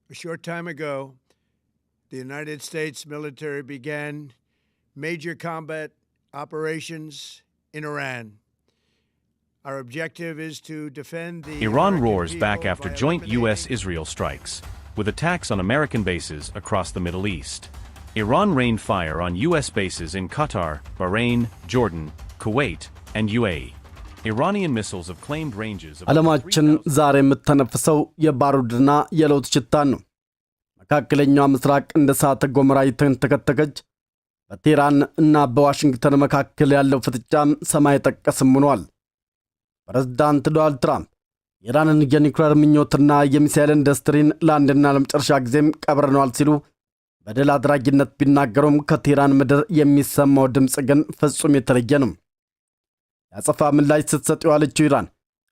A short time ago, the United States military began major combat operations in Iran. Our objective is to defend the Iran American roars people back after by joint eliminating- U.S.-Israel strikes, with attacks on American bases across the Middle East. Iran rained fire on U.S. bases in Qatar, Bahrain, Jordan, Kuwait, and UAE. Iranian missiles have claimed ranges of ዓለማችን ዛሬ የምትተነፍሰው የባሩድና የለውጥ ሽታን ነው። መካከለኛው ምስራቅ እንደ እሳተ ገሞራ የተንተከተከች፣ በቴህራን እና በዋሽንግተን መካከል ያለው ፍጥጫም ሰማይ ጠቀስም ሆኗል። ፕሬዝዳንት ዶናልድ ትራምፕ ኢራንን የኒውክሌር ምኞትና የሚሳኤል ኢንዱስትሪን ለአንድና ለመጨረሻ ጊዜም ቀብረነዋል ሲሉ በድል አድራጊነት ቢናገሩም ከቴህራን ምድር የሚሰማው ድምፅ ግን ፍጹም የተለየ ነው። ያጸፋ ምላሽ ስትሰጥ የዋለችው ኢራን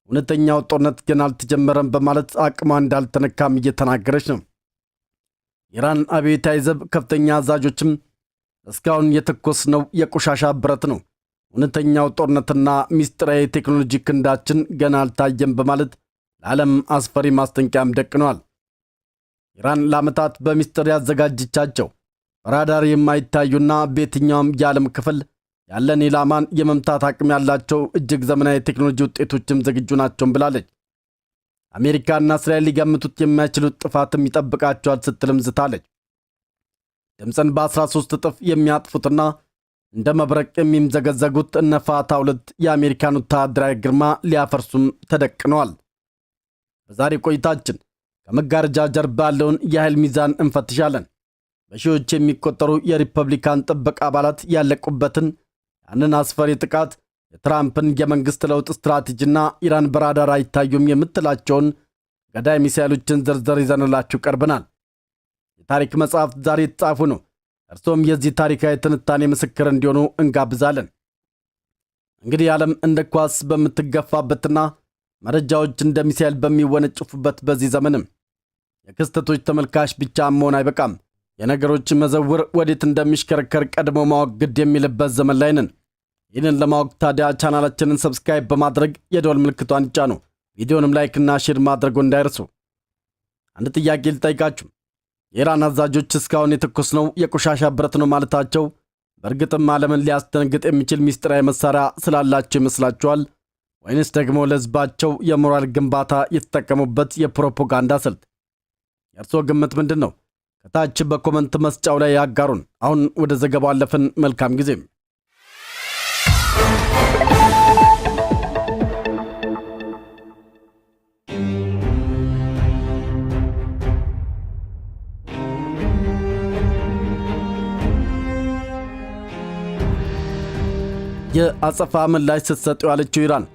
እውነተኛው ጦርነት ግን አልተጀመረም በማለት አቅሟ እንዳልተነካም እየተናገረች ነው። ኢራን አብዮታዊ ዘብ ከፍተኛ አዛዦችም እስካሁን የተኮስነው የቆሻሻ ብረት ነው፣ እውነተኛው ጦርነትና ሚስጥራዊ ቴክኖሎጂ ክንዳችን ገና አልታየም በማለት ለዓለም አስፈሪ ማስጠንቀቂያም ደቅነዋል። ኢራን ለዓመታት በሚስጥር ያዘጋጀቻቸው በራዳር የማይታዩና በየትኛውም የዓለም ክፍል ያለን ኢላማን የመምታት አቅም ያላቸው እጅግ ዘመናዊ ቴክኖሎጂ ውጤቶችም ዝግጁ ናቸው ብላለች። አሜሪካና እስራኤል ሊገምቱት የማይችሉት ጥፋትም ይጠብቃቸዋል ስትልም ዝታለች። ድምፅን በ13 እጥፍ የሚያጥፉትና እንደ መብረቅ የሚምዘገዘጉት እነ ፋታ 2 የአሜሪካን ወታደራዊ ግርማ ሊያፈርሱም ተደቅነዋል። በዛሬ ቆይታችን ከመጋረጃ ጀርባ ያለውን የኃይል ሚዛን እንፈትሻለን። በሺዎች የሚቆጠሩ የሪፐብሊካን ጥበቃ አባላት ያለቁበትን ያንን አስፈሪ ጥቃት፣ የትራምፕን የመንግሥት ለውጥ ስትራቴጂና ኢራን በራዳር አይታዩም የምትላቸውን ገዳይ ሚሳኤሎችን ዝርዝር ይዘንላችሁ ቀርበናል። የታሪክ መጽሐፍት ዛሬ የተጻፉ ነው። እርሶም የዚህ ታሪካዊ ትንታኔ ምስክር እንዲሆኑ እንጋብዛለን። እንግዲህ ዓለም እንደ ኳስ በምትገፋበትና መረጃዎች እንደ ሚሳኤል በሚወነጭፉበት በዚህ ዘመንም የክስተቶች ተመልካች ብቻ መሆን አይበቃም። የነገሮች መዘውር ወዴት እንደሚሽከረከር ቀድሞ ማወቅ ግድ የሚልበት ዘመን ላይ ነን። ይህንን ለማወቅ ታዲያ ቻናላችንን ሰብስክራይብ በማድረግ የደወል ምልክቷን ይጫኑ። ቪዲዮንም ላይክና ሼር ማድረግ እንዳይረሱ። አንድ ጥያቄ ልጠይቃችሁ። የኢራን አዛዦች እስካሁን የተኮስነው የቆሻሻ ብረት ነው ማለታቸው በእርግጥም ዓለምን ሊያስደነግጥ የሚችል ሚስጥራዊ መሳሪያ ስላላቸው ይመስላችኋል? ወይንስ ደግሞ ለሕዝባቸው የሞራል ግንባታ የተጠቀሙበት የፕሮፓጋንዳ ስልት? የእርስዎ ግምት ምንድን ነው? ከታች በኮመንት መስጫው ላይ ያጋሩን። አሁን ወደ ዘገባው አለፍን። መልካም ጊዜ። የአጸፋ ምላሽ ስትሰጥ የዋለችው ኢራን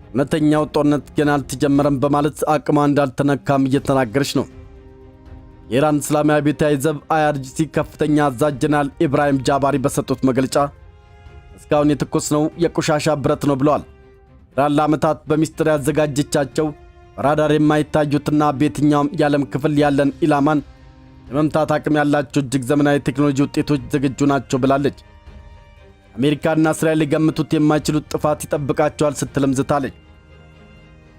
እውነተኛው ጦርነት ገና አልተጀመረም በማለት አቅሟ እንዳልተነካም እየተናገረች ነው። የኢራን እስላማዊ አብዮታዊ ዘብ IRGC ከፍተኛ አዛዥ ጀነራል ኢብራሂም ጃባሪ በሰጡት መግለጫ እስካሁን የተኮስነው የቆሻሻ ብረት ነው ብለዋል። ኢራን ለዓመታት በሚስጥር ያዘጋጀቻቸው በራዳር የማይታዩትና በየትኛውም የዓለም ክፍል ያለን ኢላማን የመምታት አቅም ያላቸው እጅግ ዘመናዊ ቴክኖሎጂ ውጤቶች ዝግጁ ናቸው ብላለች። አሜሪካና እስራኤል ሊገምቱት የማይችሉት ጥፋት ይጠብቃቸዋል ስትልም ዝታለች።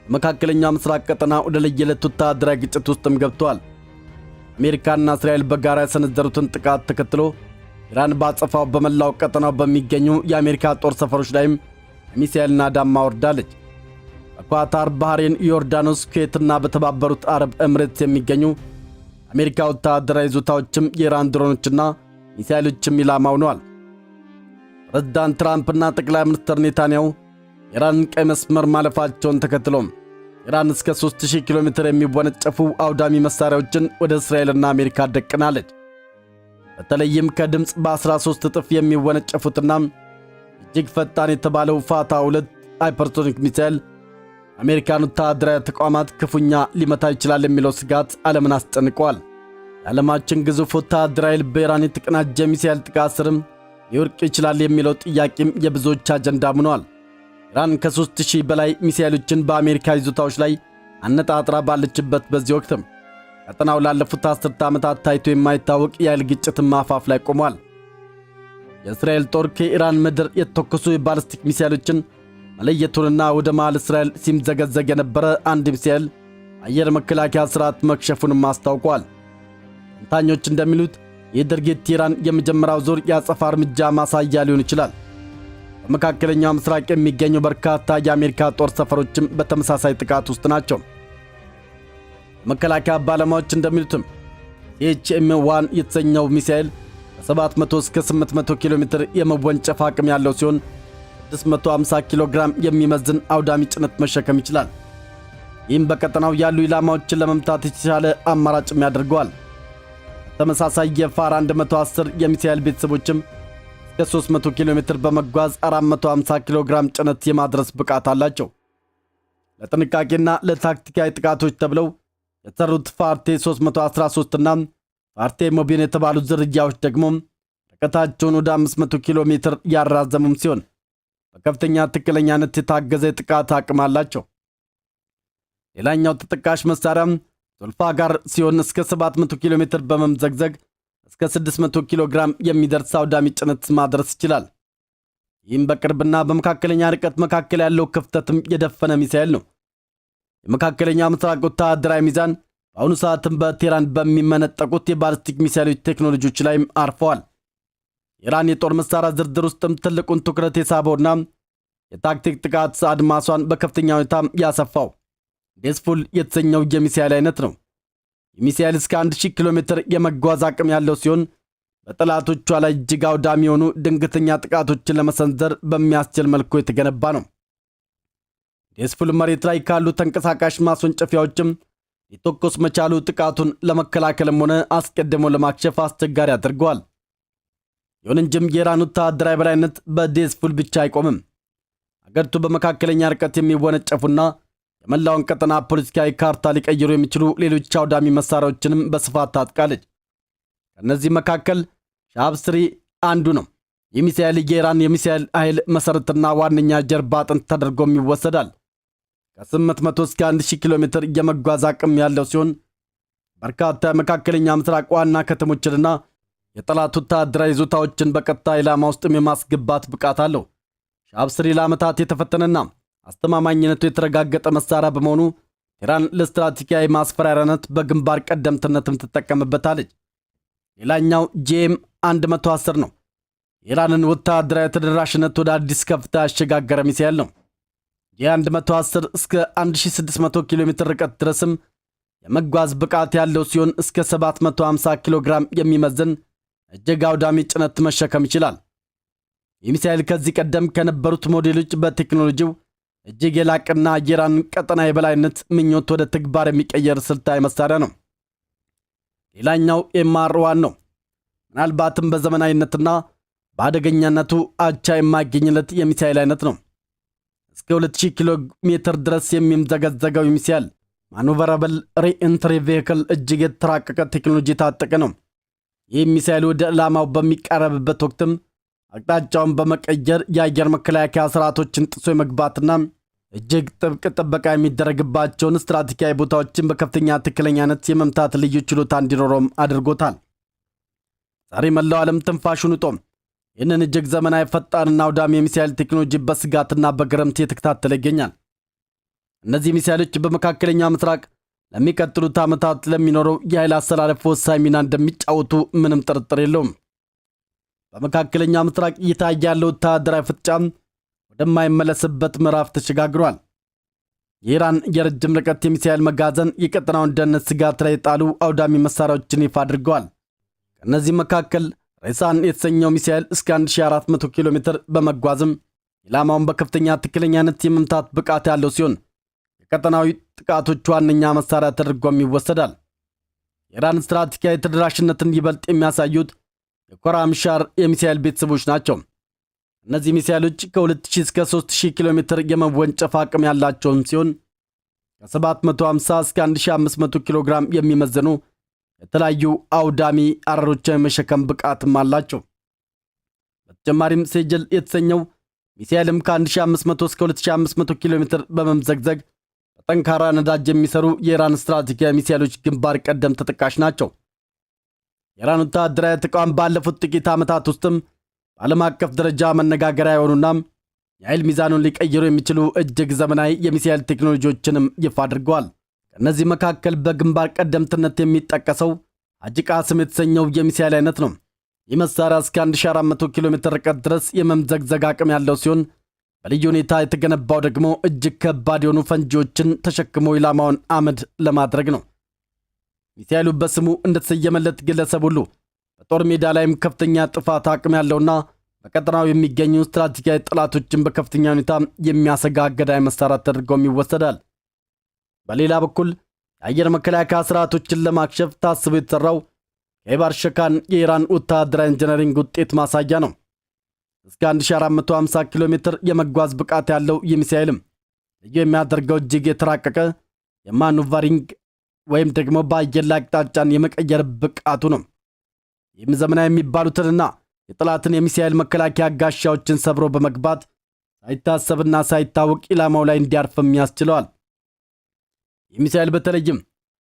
በመካከለኛው ምስራቅ ቀጠና ወደ ለየለት ወታደራዊ ግጭት ውስጥም ገብተዋል። አሜሪካና እስራኤል በጋራ የሰነዘሩትን ጥቃት ተከትሎ ኢራን ባጸፋው በመላው ቀጠናው በሚገኙ የአሜሪካ ጦር ሰፈሮች ላይም ሚሳኤልና ዳማ ወርዳለች። በኳታር፣ ባህሬን፣ ዮርዳኖስ፣ ኩዌትና በተባበሩት አረብ ኤምሬትስ የሚገኙ አሜሪካ ወታደራዊ ይዞታዎችም የኢራን ድሮኖችና ሚሳኤሎችም ኢላማ ሆነዋል። ፕሬዝዳንት ትራምፕና ጠቅላይ ሚኒስትር ኔታንያሁ ኢራንን ቀይ መስመር ማለፋቸውን ተከትሎም ኢራን እስከ 3000 ኪሎ ሜትር የሚወነጨፉ አውዳሚ መሳሪያዎችን ወደ እስራኤልና አሜሪካ ደቅናለች። በተለይም ከድምፅ በ13 እጥፍ የሚወነጨፉትና እጅግ ፈጣን የተባለው ፋታ 2 ሃይፐርሶኒክ ሚሳኤል አሜሪካን ወታደራዊ ተቋማት ክፉኛ ሊመታ ይችላል የሚለው ስጋት ዓለምን አስጨንቋል። የዓለማችን ግዙፍ ወታደራዊ ኃይል በኢራን የተቀናጀ ሚሳኤል ጥቃት ስርም ሊወድቅ ይችላል የሚለው ጥያቄም የብዙዎች አጀንዳ ሆኗል። ኢራን ከ3000 በላይ ሚሳኤሎችን በአሜሪካ ይዞታዎች ላይ አነጣጥራ ባለችበት በዚህ ወቅትም ቀጠናው ላለፉት 10 ዓመታት ታይቶ የማይታወቅ የኃይል ግጭትም አፋፍ ላይ ቆሟል። የእስራኤል ጦር ከኢራን ምድር የተተኮሱ የባሊስቲክ ሚሳኤሎችን መለየቱንና ወደ መሃል እስራኤል ሲምዘገዘግ የነበረ አንድ ሚሳኤል አየር መከላከያ ስርዓት መክሸፉንም አስታውቋል። ተንታኞች እንደሚሉት ይህ ድርጊት ኢራን የመጀመሪያው ዙር የአጸፋ እርምጃ ማሳያ ሊሆን ይችላል። በመካከለኛው ምስራቅ የሚገኙ በርካታ የአሜሪካ ጦር ሰፈሮችም በተመሳሳይ ጥቃት ውስጥ ናቸው። የመከላከያ ባለሙያዎች እንደሚሉትም CHM-1 የተሰኘው ሚሳኤል ከ700 እስከ 800 ኪሎ ሜትር የመወንጨፍ አቅም ያለው ሲሆን 650 ኪሎ ግራም የሚመዝን አውዳሚ ጭነት መሸከም ይችላል። ይህም በቀጠናው ያሉ ኢላማዎችን ለመምታት የተሻለ አማራጭም ያደርገዋል። ተመሳሳይ የፋር 110 የሚሳኤል ቤተሰቦችም እስከ 300 ኪሎ ሜትር በመጓዝ 450 ኪሎ ግራም ጭነት የማድረስ ብቃት አላቸው። ለጥንቃቄና ለታክቲካዊ ጥቃቶች ተብለው የተሰሩት ፋርቴ 313 እና ፋርቴ ሞቢን የተባሉት ዝርያዎች ደግሞ ርቀታቸውን ወደ 500 ኪሎ ሜትር ያራዘሙም ሲሆን በከፍተኛ ትክክለኛነት የታገዘ ጥቃት አቅም አላቸው። ሌላኛው ተጠቃሽ መሳሪያ ዙልፋጋር ሲሆን እስከ 700 ኪሎ ሜትር በመምዘግዘግ እስከ 600 ኪሎ ግራም የሚደርስ አውዳሚ ጭነት ማድረስ ይችላል። ይህም በቅርብና በመካከለኛ ርቀት መካከል ያለው ክፍተትም የደፈነ ሚሳኤል ነው። የመካከለኛ ምስራቅ ወታደራዊ ሚዛን በአሁኑ ሰዓትም በቴህራን በሚመነጠቁት የባሊስቲክ ሚሳኤሎች ቴክኖሎጂዎች ላይም አርፈዋል። ኢራን የጦር መሳሪያ ዝርዝር ውስጥም ትልቁን ትኩረት የሳበውና የታክቲክ ጥቃት አድማሷን በከፍተኛ ሁኔታ ያሰፋው ዴስፉል የተሰኘው የሚሳኤል አይነት ነው። የሚሳኤል እስከ 1000 ኪሎ ሜትር የመጓዝ አቅም ያለው ሲሆን በጠላቶቿ ላይ እጅግ አውዳሚ የሆኑ ድንገተኛ ጥቃቶችን ለመሰንዘር በሚያስችል መልኩ የተገነባ ነው። ዴስፉል መሬት ላይ ካሉ ተንቀሳቃሽ ማስወንጨፊያዎችም ሊተኮስ መቻሉ ጥቃቱን ለመከላከልም ሆነ አስቀድሞ ለማክሸፍ አስቸጋሪ አድርገዋል። ይሁን እንጂም የኢራን ወታደራዊ በላይነት በዴስፉል ብቻ አይቆምም። አገሪቱ በመካከለኛ ርቀት የሚወነጨፉና የመላውን ቀጠና ፖለቲካዊ ካርታ ሊቀይሩ የሚችሉ ሌሎች አውዳሚ መሳሪያዎችንም በስፋት ታጥቃለች። ከእነዚህ መካከል ሻሃብ 3 አንዱ ነው። ይህ ሚሳኤል የኢራን የሚሳኤል ኃይል መሠረትና ዋነኛ ጀርባ አጥንት ተደርጎም ይወሰዳል። ከ800 እስከ 1000 ኪሎ ሜትር የመጓዝ አቅም ያለው ሲሆን በርካታ የመካከለኛ ምስራቅ ዋና ከተሞችንና የጠላት ወታደራዊ ይዞታዎችን በቀጥታ ኢላማ ውስጥም የማስገባት ብቃት አለው። ሻሃብ 3 ለዓመታት የተፈተነና አስተማማኝነቱ የተረጋገጠ መሳሪያ በመሆኑ ኢራን ለስትራቴጂካዊ ማስፈራሪያነት በግንባር ቀደምትነትም ትጠቀምበታለች። ሌላኛው GM-110 ነው። የኢራንን ወታደራዊ ተደራሽነት ወደ አዲስ ከፍታ ያሸጋገረ ሚሳኤል ነው። G110 እስከ 1600 ኪሎ ሜትር ርቀት ድረስም የመጓዝ ብቃት ያለው ሲሆን እስከ 750 ኪሎ ግራም የሚመዝን እጅግ አውዳሚ ጭነት መሸከም ይችላል። ይህ ሚሳኤል ከዚህ ቀደም ከነበሩት ሞዴሎች በቴክኖሎጂው እጅግ የላቀና የኢራን ቀጠና የበላይነት ምኞት ወደ ተግባር የሚቀየር ስልታዊ መሳሪያ ነው። ሌላኛው MR1 ነው። ምናልባትም በዘመናዊነትና በአደገኛነቱ አቻ የማይገኝለት የሚሳኤል አይነት ነው። እስከ 2000 ኪሎ ሜትር ድረስ የሚምዘገዘገው ሚሳኤል ማኑቨራብል ሪኢንትሪ ቬሂክል እጅግ የተራቀቀ ቴክኖሎጂ የታጠቀ ነው። ይህ ሚሳኤል ወደ ኢላማው በሚቃረብበት ወቅትም አቅጣጫውን በመቀየር የአየር መከላከያ ስርዓቶችን ጥሶ የመግባትና እጅግ ጥብቅ ጥበቃ የሚደረግባቸውን ስትራቴጂካዊ ቦታዎችን በከፍተኛ ትክክለኛነት የመምታት ልዩ ችሎታ እንዲኖረውም አድርጎታል። ዛሬ መላው ዓለም ትንፋሹን ውጦ ይህንን እጅግ ዘመናዊ ፈጣንና አውዳሚ የሚሳኤል ቴክኖሎጂ በስጋትና በግርምት የተከታተለ ይገኛል። እነዚህ ሚሳኤሎች በመካከለኛው ምስራቅ ለሚቀጥሉት ዓመታት ለሚኖረው የኃይል አሰላለፍ ወሳኝ ሚና እንደሚጫወቱ ምንም ጥርጥር የለውም። በመካከለኛው ምስራቅ እየታየ ያለው ወታደራዊ ፍጥጫም ወደማይመለስበት ምዕራፍ ተሸጋግሯል። የኢራን የረጅም ርቀት የሚሳኤል መጋዘን የቀጠናውን ደህንነት ስጋት ላይ የጣሉ አውዳሚ መሳሪያዎችን ይፋ አድርገዋል። ከእነዚህ መካከል ሬሳን የተሰኘው ሚሳኤል እስከ 1400 ኪሎ ሜትር በመጓዝም ኢላማውን በከፍተኛ ትክክለኛነት የመምታት ብቃት ያለው ሲሆን የቀጠናዊ ጥቃቶች ዋነኛ መሳሪያ ተደርጎም ይወሰዳል። የኢራን ስትራቴጂካዊ ተደራሽነትን ይበልጥ የሚያሳዩት የኮራምሻር የሚሳኤል ቤተሰቦች ናቸው። እነዚህ ሚሳኤሎች ከ2000 እስከ 3000 ኪሎ ሜትር የመወንጨፍ አቅም ያላቸውን ሲሆን ከ750 እስከ 1500 ኪሎ ግራም የሚመዘኑ የተለያዩ አውዳሚ አረሮችን የመሸከም ብቃትም አላቸው። በተጨማሪም ሴጀል የተሰኘው ሚሳኤልም ከ1500 እስከ 2500 ኪሎ ሜትር በመምዘግዘግ በጠንካራ ነዳጅ የሚሰሩ የኢራን ስትራቴጂካዊ ሚሳኤሎች ግንባር ቀደም ተጠቃሽ ናቸው። የኢራን ወታደራዊ ተቋም ባለፉት ጥቂት ዓመታት ውስጥም በዓለም አቀፍ ደረጃ መነጋገሪያ የሆኑና የኃይል ሚዛኑን ሊቀይሩ የሚችሉ እጅግ ዘመናዊ የሚሳኤል ቴክኖሎጂዎችንም ይፋ አድርገዋል። ከእነዚህ መካከል በግንባር ቀደምትነት የሚጠቀሰው ሀጂ ቃስም የተሰኘው የሚሳኤል አይነት ነው። ይህ መሳሪያ እስከ 1400 ኪሎ ሜትር ርቀት ድረስ የመምዘግዘግ አቅም ያለው ሲሆን በልዩ ሁኔታ የተገነባው ደግሞ እጅግ ከባድ የሆኑ ፈንጂዎችን ተሸክሞ ኢላማውን አመድ ለማድረግ ነው። ሚሳኤሉ በስሙ እንደተሰየመለት ግለሰብ ሁሉ በጦር ሜዳ ላይም ከፍተኛ ጥፋት አቅም ያለውና በቀጠናው የሚገኙ ስትራቴጂካዊ ጠላቶችን በከፍተኛ ሁኔታ የሚያሰጋ ገዳይ መሳሪያ ተደርጎም ይወሰዳል። በሌላ በኩል የአየር መከላከያ ስርዓቶችን ለማክሸፍ ታስቦ የተሰራው የባር ሸካን የኢራን ወታደራዊ ኢንጂነሪንግ ውጤት ማሳያ ነው። እስከ 1450 ኪሎ ሜትር የመጓዝ ብቃት ያለው ይህ ሚሳኤልም ልዩ የሚያደርገው እጅግ የተራቀቀ የማኑቨሪንግ ወይም ደግሞ በአየር ላይ አቅጣጫን የመቀየር ብቃቱ ነው። ይህም ዘመናዊ የሚባሉትንና የጠላትን የሚሳኤል መከላከያ ጋሻዎችን ሰብሮ በመግባት ሳይታሰብና ሳይታወቅ ኢላማው ላይ እንዲያርፍም ያስችለዋል። ይህ ሚሳኤል በተለይም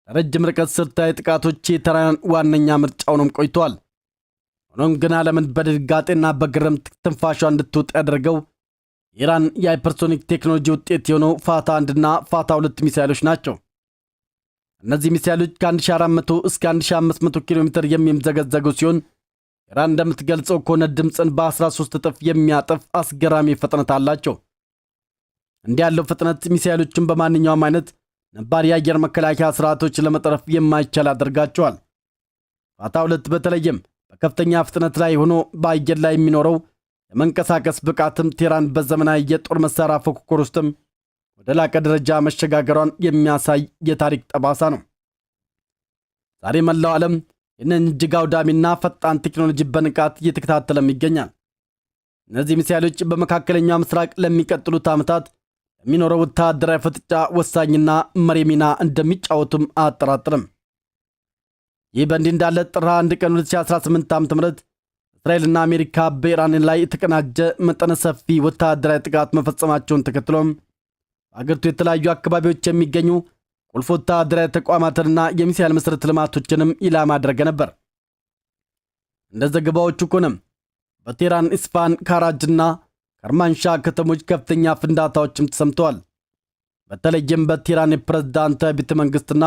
ለረጅም ርቀት ስልታዊ ጥቃቶች የተራን ዋነኛ ምርጫውንም ቆይቷል። ሆኖም ግን ዓለምን በድንጋጤና በግርምት ትንፋሿ እንድትውጥ ያደረገው የኢራን የሃይፐርሶኒክ ቴክኖሎጂ ውጤት የሆነው ፋታ 1 እና ፋታ 2 ሚሳኤሎች ናቸው። እነዚህ ሚሳኤሎች ከ1400 እስከ 1500 ኪሎ ሜትር የሚምዘገዘጉ ሲሆን ኢራን እንደምትገልጸው ከሆነ ድምፅን በ13 እጥፍ የሚያጠፍ አስገራሚ ፍጥነት አላቸው። እንዲህ ያለው ፍጥነት ሚሳኤሎችን በማንኛውም አይነት ነባር የአየር መከላከያ ስርዓቶች ለመጠረፍ የማይቻል አድርጋቸዋል። ፋታ 2 በተለይም በከፍተኛ ፍጥነት ላይ ሆኖ በአየር ላይ የሚኖረው የመንቀሳቀስ ብቃትም ቴህራን በዘመናዊ የጦር መሳሪያ ፉክክር ውስጥም ወደ ላቀ ደረጃ መሸጋገሯን የሚያሳይ የታሪክ ጠባሳ ነው። ዛሬ መላው ዓለም ይህንን እጅግ አውዳሚና ፈጣን ቴክኖሎጂ በንቃት እየተከታተለም ይገኛል። እነዚህ ሚሳኤሎች በመካከለኛው ምስራቅ ለሚቀጥሉት ዓመታት የሚኖረው ወታደራዊ ፍጥጫ ወሳኝና መሪ ሚና እንደሚጫወቱም አያጠራጥርም። ይህ በእንዲህ እንዳለ ጥር 1 ቀን 2018 ዓ.ም እስራኤልና አሜሪካ በኢራን ላይ የተቀናጀ መጠነ ሰፊ ወታደራዊ ጥቃት መፈጸማቸውን ተከትሎም በአገሪቱ የተለያዩ አካባቢዎች የሚገኙ ቁልፍ ወታደራዊ ተቋማትንና የሚሳኤል መሠረተ ልማቶችንም ኢላማ አድርገው ነበር። እንደ ዘገባዎቹ ከሆነም በቴህራን፣ ኢስፋሃን፣ ካራጅና ከርማንሻ ከተሞች ከፍተኛ ፍንዳታዎችም ተሰምተዋል። በተለይም በቴህራን የፕሬዝዳንታዊ ቤተ መንግሥትና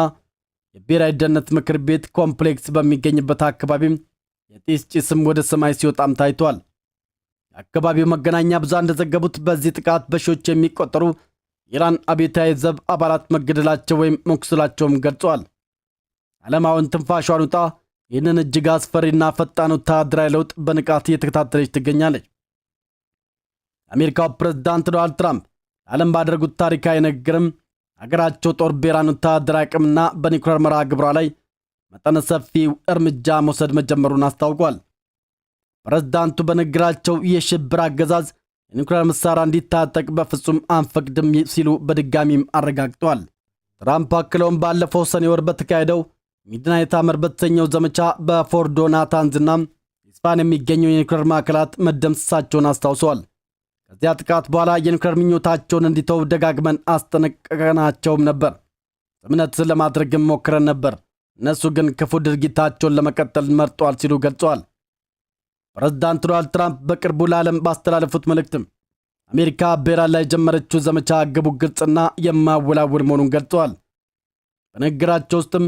የብሔራዊ ደህንነት ምክር ቤት ኮምፕሌክስ በሚገኝበት አካባቢም የጢስ ጭስም ወደ ሰማይ ሲወጣም ታይቷል። የአካባቢው መገናኛ ብዙሃን እንደዘገቡት በዚህ ጥቃት በሺዎች የሚቆጠሩ የኢራን አብዮታዊ ዘብ አባላት መገደላቸው ወይም መቁሰላቸውም ገልጸዋል። ዓለም አሁን ትንፋሿን ውጣ ይህንን እጅግ አስፈሪና ፈጣን ወታደራዊ ለውጥ በንቃት እየተከታተለች ትገኛለች። የአሜሪካው ፕሬዝዳንት ዶናልድ ትራምፕ ለዓለም ባደረጉት ታሪካዊ ንግግርም አገራቸው ጦር በኢራን ወታደራዊ አቅምና በኒውክሌር መርሃ ግብሯ ላይ መጠነ ሰፊ እርምጃ መውሰድ መጀመሩን አስታውቋል። ፕሬዝዳንቱ በንግግራቸው የሽብር አገዛዝ የኒውክሌር መሳሪያ እንዲታጠቅ በፍጹም አንፈቅድም ሲሉ በድጋሚም አረጋግጠዋል። ትራምፕ አክለውም ባለፈው ሰኔ ወር በተካሄደው ሚድናይት ሃመር በተሰኘው ዘመቻ በፎርዶ፣ ናታንዝና ኢስፋሃን የሚገኙ የኒውክሌር ማዕከላት መደምሰሳቸውን አስታውሰዋል። ከዚያ ጥቃት በኋላ የኒውክሌር ምኞታቸውን እንዲተው ደጋግመን አስጠነቀቅናቸውም ነበር። ስምምነት ለማድረግም ሞክረን ነበር። እነሱ ግን ክፉ ድርጊታቸውን ለመቀጠል መርጠዋል ሲሉ ገልጸዋል። ፕሬዝዳንት ዶናልድ ትራምፕ በቅርቡ ለዓለም ባስተላለፉት መልእክትም አሜሪካ በኢራን ላይ የጀመረችው ዘመቻ ግቡ ግልጽና የማያወላውል መሆኑን ገልጸዋል። በንግግራቸው ውስጥም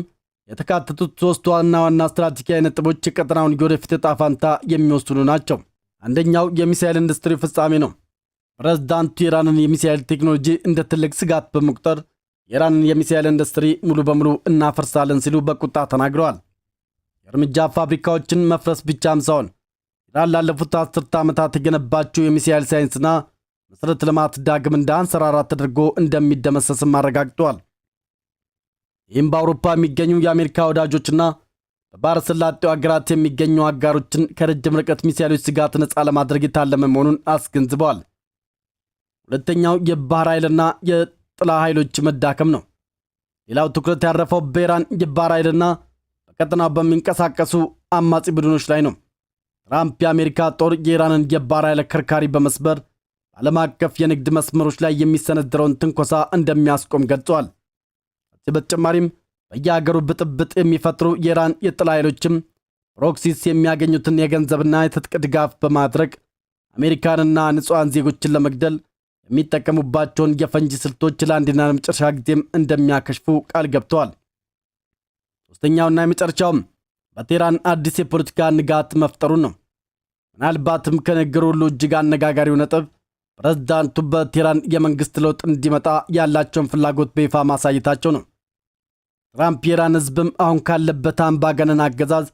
የተካተቱት 3 ዋና ዋና ስትራቴጂካዊ ነጥቦች የቀጠናውን የወደፊት ዕጣ ፈንታ የሚወስኑ ናቸው። አንደኛው የሚሳኤል ኢንዱስትሪ ፍጻሜ ነው። ፕሬዝዳንቱ የኢራንን የሚሳኤል ቴክኖሎጂ እንደ ትልቅ ስጋት በመቁጠር የኢራንን የሚሳኤል ኢንዱስትሪ ሙሉ በሙሉ እናፈርሳለን ሲሉ በቁጣ ተናግረዋል። የእርምጃ ፋብሪካዎችን መፍረስ ብቻም ሳይሆን ኢራን ላለፉት 10 ዓመታት የገነባችው የሚሳኤል ሳይንስና መሠረተ ልማት ዳግም እንዳንሰራራ ተደርጎ እንደሚደመሰስም አረጋግጠዋል። ይህም በአውሮፓ የሚገኙ የአሜሪካ ወዳጆችና በባሕረ ሰላጤው አገራት የሚገኙ አጋሮችን ከረጅም ርቀት ሚሳኤሎች ስጋት ነፃ ለማድረግ የታለመ መሆኑን አስገንዝበዋል። ሁለተኛው የባህር ኃይልና የጥላ ኃይሎች መዳከም ነው። ሌላው ትኩረት ያረፈው በኢራን የባህር ኃይልና በቀጠናው በሚንቀሳቀሱ አማጺ ቡድኖች ላይ ነው። ትራምፕ የአሜሪካ ጦር የኢራንን የባህር ኃይል ከርካሪ በመስበር በዓለም አቀፍ የንግድ መስመሮች ላይ የሚሰነዝረውን ትንኮሳ እንደሚያስቆም ገልጸዋል። ከዚህ በተጨማሪም በየሀገሩ ብጥብጥ የሚፈጥሩ የኢራን የጥላ ኃይሎችም ፕሮክሲስ የሚያገኙትን የገንዘብና የትጥቅ ድጋፍ በማድረግ አሜሪካንና ንጹሐን ዜጎችን ለመግደል የሚጠቀሙባቸውን የፈንጂ ስልቶች ለአንድና ለመጨረሻ ጊዜም እንደሚያከሽፉ ቃል ገብተዋል። ሶስተኛውና የመጨረሻውም በቴህራን አዲስ የፖለቲካ ንጋት መፍጠሩን ነው። ምናልባትም ከንግግሩ ሁሉ እጅግ አነጋጋሪው ነጥብ ፕሬዝዳንቱ በቴህራን የመንግስት ለውጥ እንዲመጣ ያላቸውን ፍላጎት በይፋ ማሳየታቸው ነው። ትራምፕ የኢራን ህዝብም አሁን ካለበት አምባገነን አገዛዝ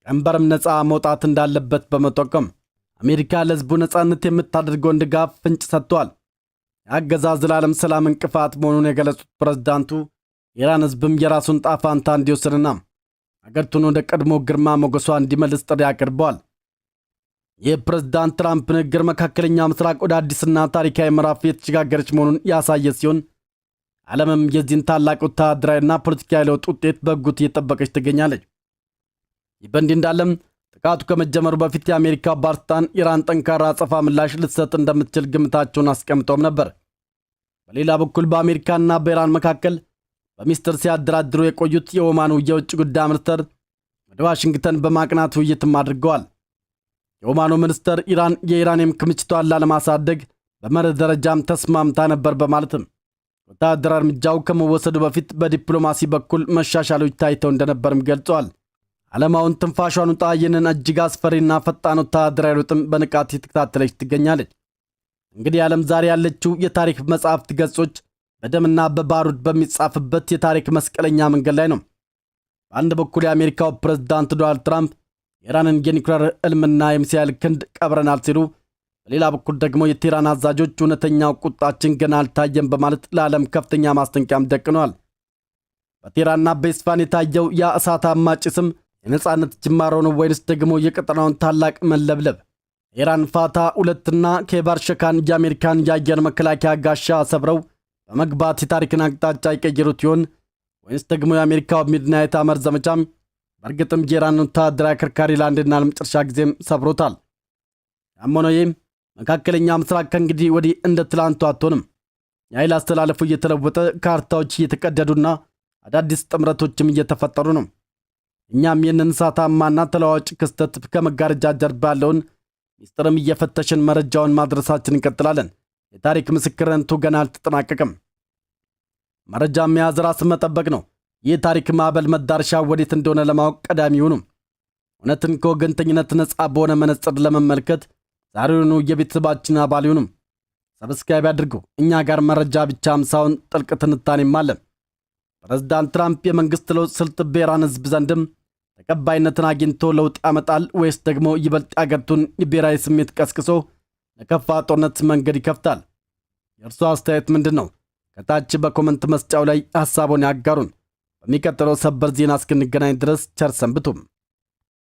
ቀንበርም ነፃ መውጣት እንዳለበት በመጠቆም አሜሪካ ለህዝቡ ነፃነት የምታደርገውን ድጋፍ ፍንጭ ሰጥቷል። የአገዛዝ ለዓለም ሰላም እንቅፋት መሆኑን የገለጹት ፕሬዝዳንቱ የኢራን ህዝብም የራሱን ጣፋንታ እንዲወስድና አገሪቱን ወደ ቀድሞ ግርማ ሞገሷ እንዲመልስ ጥሪ አቅርበዋል። የፕሬዝዳንት ትራምፕ ንግግር መካከለኛ ምስራቅ ወደ አዲስና ታሪካዊ ምዕራፍ የተሸጋገረች መሆኑን ያሳየ ሲሆን ዓለምም የዚህን ታላቅ ወታደራዊና ፖለቲካዊ ለውጥ ውጤት በጉት እየጠበቀች ትገኛለች። ይህ በእንዲህ እንዳለም ጥቃቱ ከመጀመሩ በፊት የአሜሪካ ባለስልጣን ኢራን ጠንካራ አጸፋ ምላሽ ልትሰጥ እንደምትችል ግምታቸውን አስቀምጠውም ነበር። በሌላ በኩል በአሜሪካና በኢራን መካከል በሚስጥር ሲያደራድሩ የቆዩት የኦማኑ የውጭ ጉዳይ ሚኒስትር ወደ ዋሽንግተን በማቅናት ውይይትም አድርገዋል። የኦማኑ ሚኒስትር ኢራን የዩራኒየም ክምችቷን ላለማሳደግ በመርህ ደረጃም ተስማምታ ነበር በማለትም ወታደራዊ እርምጃው ከመወሰዱ በፊት በዲፕሎማሲ በኩል መሻሻሎች ታይተው እንደነበርም ገልጸዋል። ዓለማውን ትንፋሿን ውጣ ይህንን እጅግ አስፈሪና ፈጣን ወታደራዊ ለውጥም በንቃት የተከታተለች ትገኛለች። እንግዲህ ዓለም ዛሬ ያለችው የታሪክ መጻሕፍት ገጾች በደምና በባሩድ በሚጻፍበት የታሪክ መስቀለኛ መንገድ ላይ ነው። በአንድ በኩል የአሜሪካው ፕሬዝዳንት ዶናልድ ትራምፕ የኢራንን የኒውክሌር ዕልምና የሚሳኤል ክንድ ቀብረናል ሲሉ፣ በሌላ በኩል ደግሞ የቴህራን አዛዦች እውነተኛው ቁጣችን ገና አልታየም በማለት ለዓለም ከፍተኛ ማስጠንቀቂያም ደቅነዋል። በቴህራንና በኢስፋሃን የታየው ያ እሳታማ ጭስም የነጻነት ጅማሮ ነው ወይንስ ደግሞ የቀጠናውን ታላቅ መለብለብ? ኢራን ፋታ ሁለትና ኬባር ሸካን የአሜሪካን የአየር መከላከያ ጋሻ ሰብረው በመግባት የታሪክን አቅጣጫ የቀየሩት ይሆን ወይንስ ደግሞ የአሜሪካው ሚድናይት አመር ዘመቻም በእርግጥም የኢራን ወታደራዊ አከርካሪ ለአንድና ለመጨረሻ ጊዜም ሰብሮታል? ያም ሆነ ይህም መካከለኛ ምስራቅ ከእንግዲህ ወዲህ እንደ ትላንቱ አትሆንም። የኃይል አስተላለፉ እየተለወጠ ካርታዎች እየተቀደዱና አዳዲስ ጥምረቶችም እየተፈጠሩ ነው። እኛም ይህንን እሳታማና ተለዋዋጭ ክስተት ከመጋረጃ ጀርባ ያለውን ሚስጥርም እየፈተሽን መረጃውን ማድረሳችን እንቀጥላለን። የታሪክ ምስክርነቱ ገና አልተጠናቀቀም። መረጃ መያዝ ራስን መጠበቅ ነው። ይህ ታሪክ ማዕበል መዳረሻ ወዴት እንደሆነ ለማወቅ ቀዳሚ ይሁኑ። እውነትን ከወገንተኝነት ነፃ በሆነ መነጽር ለመመልከት ዛሬውኑ የቤተሰባችን አባል ይሁኑ። ሰብስክራይብ ያድርጉ። እኛ ጋር መረጃ ብቻም ሳይሆን ጥልቅ ትንታኔም አለ። ፕሬዝዳንት ትራምፕ የመንግስት ለውጥ ስልት በኢራን ህዝብ ዘንድም ተቀባይነትን አግኝቶ ለውጥ ያመጣል ወይስ ደግሞ ይበልጥ አገሪቱን የብሔራዊ ስሜት ቀስቅሶ ለከፋ ጦርነት መንገድ ይከፍታል? የእርሱ አስተያየት ምንድን ነው? ከታች በኮመንት መስጫው ላይ ሐሳቦን ያጋሩን። በሚቀጥለው ሰበር ዜና እስክንገናኝ ድረስ ቸር ሰንብቱም።